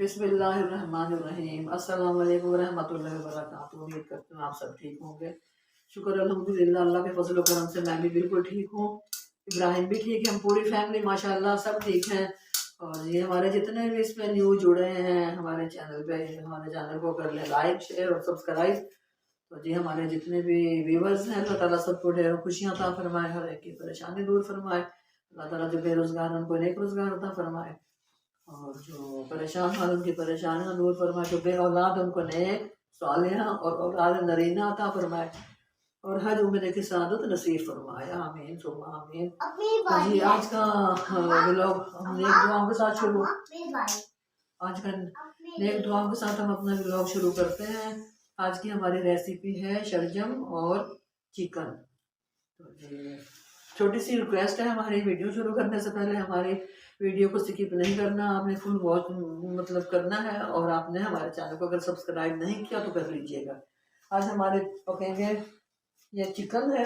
बिस्मिल्लाहिर्रहमानिर्रहीम। अस्सलाम वालेकुम रहमतुल्लाहि व बरकातुहू। उम्मीद करती हूँ आप सब ठीक होंगे। शुक्र अल्हम्दुलिल्लाह, अल्लाह के फजल व करम से मैं भी बिल्कुल ठीक हूँ। इब्राहिम भी ठीक है, हम पूरी फैमिली माशाल्लाह सब ठीक हैं। और ये हमारे जितने भी इसमें न्यू जुड़े हैं हमारे चैनल पे, हमारे चैनल को कर ले लाइक शेयर और सब्सक्राइब। तो जी हमारे जितने भी व्यूवर्स हैं, अल्लाह ताला सबको ढेरों खुशियाँ अता फरमाए, हर एक की परेशानी दूर फरमाए। अल्लाह ताला जो बेरोजगार हैं उनको नेक रोजगार अता फरमाए, और जो परेशान हैं उनकी परेशानियां दूर फरमाए। जो बे औलाद उनको नेक सालिहा और औलाद नरीना अता फरमाए, और हज उम्र की सादत नसीब फरमाए। आमीन सुम्मा आमीन। जी आज का व्लॉग हम नेक दुआओं के साथ शुरू आज का नेक दुआओं के साथ हम अपना व्लॉग शुरू करते हैं। आज की हमारी रेसिपी है शलजम और चिकन। तो छोटी सी रिक्वेस्ट है, हमारी वीडियो शुरू करने से पहले हमारी वीडियो को स्किप नहीं करना, आपने फुल वॉच मतलब करना है, और आपने हमारे चैनल को अगर सब्सक्राइब नहीं किया तो कर लीजिएगा। आज हमारे पकेंगे ये चिकन है,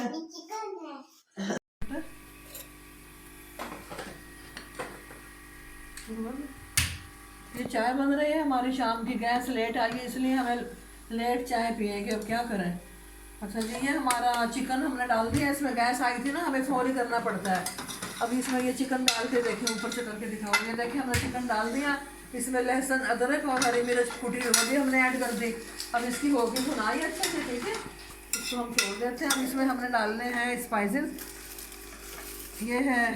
ये चाय बन रही है हमारी शाम की। गैस लेट आई है इसलिए हमें लेट चाय पिएंगे, अब क्या करें। अच्छा जी, ये हमारा चिकन हमने डाल दिया इसमें। गैस आई थी ना, हमें फौरी करना पड़ता है। अभी इसमें ये चिकन डाल के देखिए, ऊपर से करके दिखाओ। ये देखिए हमने चिकन डाल दिया, इसमें लहसुन अदरक और हरी मिर्च कुटी हुई हमने ऐड कर दी। अब इसकी होगी भुनाई अच्छे से, ठीक है। इसको हम छोड़ देते हैं। अब इसमें हमने डालने हैं स्पाइसेस। ये है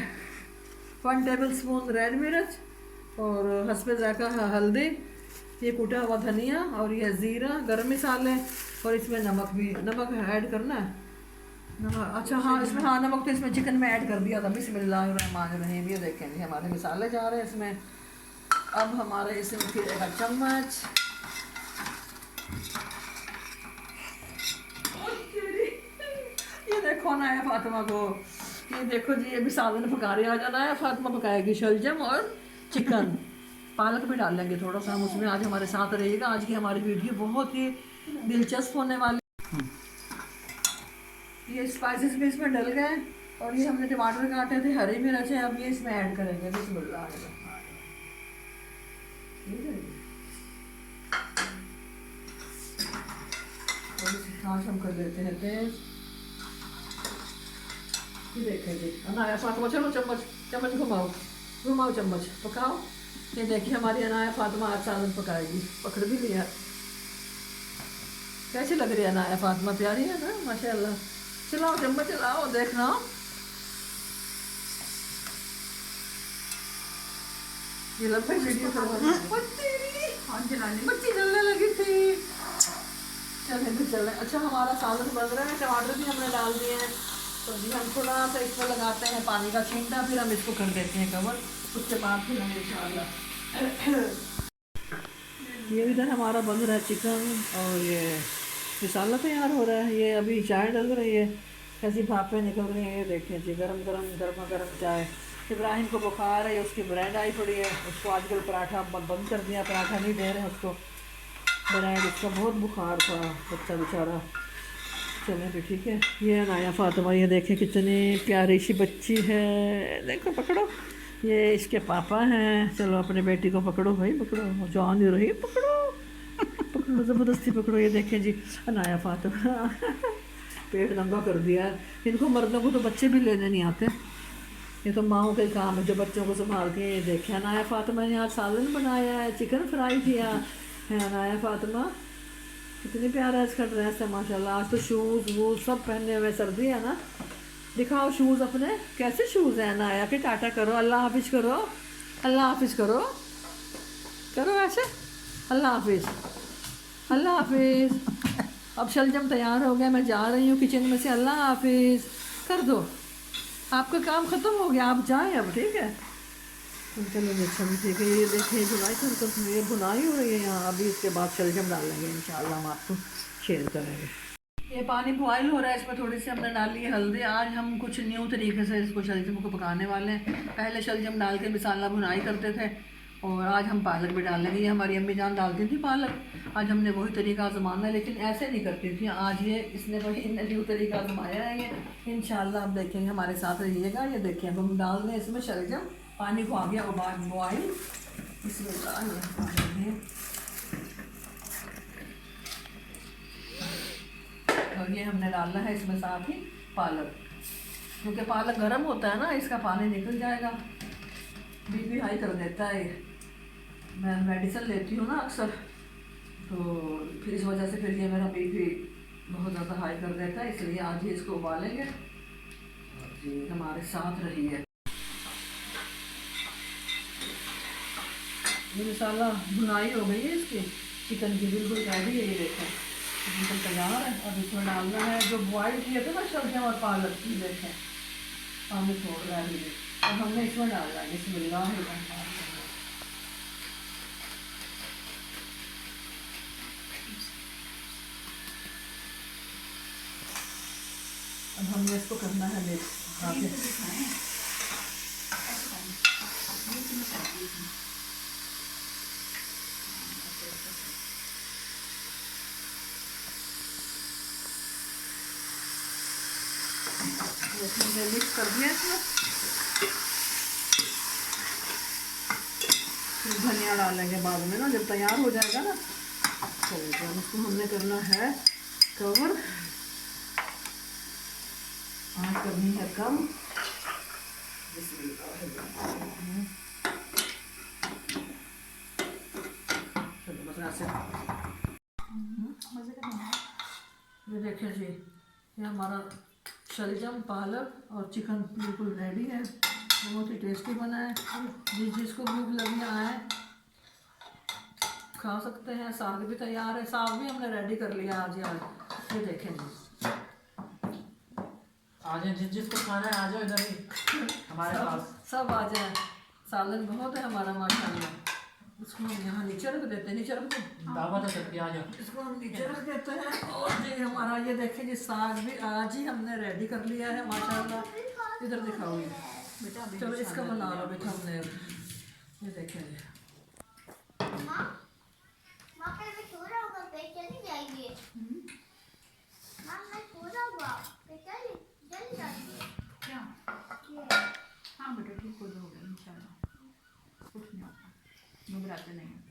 1 टेबल स्पून रेड मिर्च, और हस्बे ज़ायक़ा हल्दी, ये कूटा हुआ धनिया, और ये ज़ीरा, गरम मसाले, और इसमें नमक ऐड करना है। नमक, अच्छा हाँ इसमें, हाँ नमक तो इसमें चिकन में ऐड कर दिया था। बिस्मिल्लाहिर्रहमानिर्रहीम। ये देखेंगे हमारे मसाले जा रहे हैं इसमें। अब हमारे इसमें फिरेगा चम्मच। ये देखो ना है फातिमा को, ये देखो जी, ये भी सालन पका रही। आ जाना है, फातिमा पकाएगी शलजम और चिकन। पालक भी डाल लेंगे थोड़ा सा हम उसमें। आज हमारे साथ रहिएगा, आज की हमारी वीडियो बहुत ही दिलचस्प होने वाली। ये स्पाइसेस भी इसमें डल गए, और ये हमने टमाटर काटे थे, हरी मिर्च है, अब ये इसमें ऐड करेंगे। बिस्मिल्लाह। हम कर देते हैं तेज। ये देखें जी, अनाया फातिमा चलो चम्मच घुमाओ चम्मच पकाओ। ये देखिए हमारी अनाया फातिमा आज सालन पकाएगी। पकड़ भी लिया। कैसी लग रही है अनाया फातिमा? प्यारी है ना माशाल्लाह। चलाओ चम्मच चलाओ, देखना। ये लंबी वीडियो बच्ची जलने लगी थी। चले। अच्छा हमारा सालन बन रहा है, टमाटर भी हमने डाल दिए हैं। तो जी हम थोड़ा सा इसमें लगाते हैं पानी का छींटा, फिर हम इसको कर देते हैं कवर। उसके बाद फिर हम इंशाल्लाह। ये इधर हमारा बन रहा है चिकन, और ये मसाला तैयार हो रहा है। ये अभी चाय डल रही है, ऐसी भापें निकल रही हैं। ये देखें जी, गर्मा चाय। इब्राहिम को बुखार है, उसकी ब्रेड आई पड़ी है। उसको आजकल पराठा बंद कर दिया, पराठा नहीं दे रहे हैं उसको, ब्रेड। उसका बहुत बुखार था बच्चा बेचारा। चलें भी ठीक है। ये अनाया फातिमा, ये देखें कितनी प्यारी सी बच्ची है। देखो पकड़ो, ये इसके पापा हैं। चलो अपने बेटी को पकड़ो भाई, पकड़ो, जान नहीं रही, पकड़ो ज़बरदस्ती पकड़ो। ये देखें जी अनाया फातिमा पेट नंगा कर दिया है। इनको मर्दों को तो बच्चे भी लेने नहीं आते, ये तो माओं का ही काम है जो बच्चों को संभालती है। ये देखें अनाया फातिमा ने आज सालन बनाया है, चिकन फ्राई किया है। अनाया फातिमा कितनी प्यारा इसका ड्रेस है माशाल्लाह। आज तो शूज़ वूज़ सब पहने हुए, सर्दी है ना। दिखाओ शूज़ अपने, कैसे शूज़ हैं अनाया के। टाटा करो, अल्लाह हाफिज़ करो, अल्लाह हाफिज़ करो ऐसे, अल्लाह हाफिज़। अब शलजम तैयार हो गया, मैं जा रही हूँ किचन में से। अल्लाह हाफिज़ कर दो, आपका काम ख़त्म हो गया, आप जाएँ अब, ठीक है। चलो अच्छा भी ठीक है। ये देखिए भुनाई ये भुनाई हो रही है यहाँ। अभी इसके बाद शलजम डालेंगे इंशाल्लाह, हम आपको शेयर करेंगे। ये पानी बॉयल हो रहा है, इसमें थोड़ी सी हमने डाली है हल्दी। आज हम कुछ न्यू तरीके से इसको शलजम को पकाने वाले हैं। पहले शलजम डाल के मसाला भुनाई करते थे, और आज हम पालक भी डाल लेंगे। ये हमारी अम्मी जान डालती थी पालक, आज हमने वही तरीका आजमाना है, लेकिन ऐसे नहीं करती थी। आज ये इसने वही न्यू तरीका आजमाया है। ये इंशाल्लाह आप देखेंगे, हमारे साथ रहिएगा। ये देखिए हम डाल दें इसमें शलजम, पानी को आ गया बॉयल। इसमें चाहिए। और ये हमने डालना है इसमें साथ ही पालक, क्योंकि पालक गर्म होता है ना, इसका पानी निकल जाएगा, बीपी हाई कर देता है। मैं मेडिसिन लेती हूँ ना अक्सर, तो फिर इस वजह से फिर ये मेरा बीपी बहुत ज़्यादा हाई कर देता है, इसलिए आज ही इसको उबालेंगे और जी हमारे साथ रहिए। ये मसाला भुनाई हो गई है इसकी, चिकन की बिल्कुल रेडी है, ये देखें बिल्कुल तैयार है। अब इसमें डालना है जो बॉयल किए थे ना सब्जियाँ और पालक की, देखें पानी छोड़ रहा है ये, और हमने इसमें डालना है बिस्मिल्लाह। अब हमने इसको करना है मिक्स आगे। हमने मिक्स कर दिया इसमें, फिर धनिया डालेंगे बाद में ना, जब तैयार हो जाएगा ना। तो इसको हमने करना है कवर, आँच करनी है कम। चलो बस ऐसे। ये देखिए जी, ये हमारा शलजम, पालक और चिकन बिल्कुल रेडी है, बहुत ही टेस्टी बना है। जिसको भूख लगी आए खा सकते हैं। साग भी तैयार है, साग भी हमने रेडी कर लिया आज ही आज। ये देखें जी, आ जाए जिसको खाना है आ जाओ इधर ही हमारे पास, सब आ जाए। सालन बहुत है हमारा माशाल्लाह। इसको हम यहाँ नीचे रख देते हैं, नीचे रख दें, दावत है सबकी, आ जाओ। इसको हम नीचे रख देते हैं। और जी हमारा ये देखें जी, साग भी आज ही हमने रेडी कर लिया है माशाल्लाह। इधर दिखाओ ये बेटा, चलो इसका बना लो बेटा हमने। ये देखें जी, हाँ बेटा ठीक हो जाओगे इंशाल्लाह, कुछ नहीं होता, घबराते नहीं।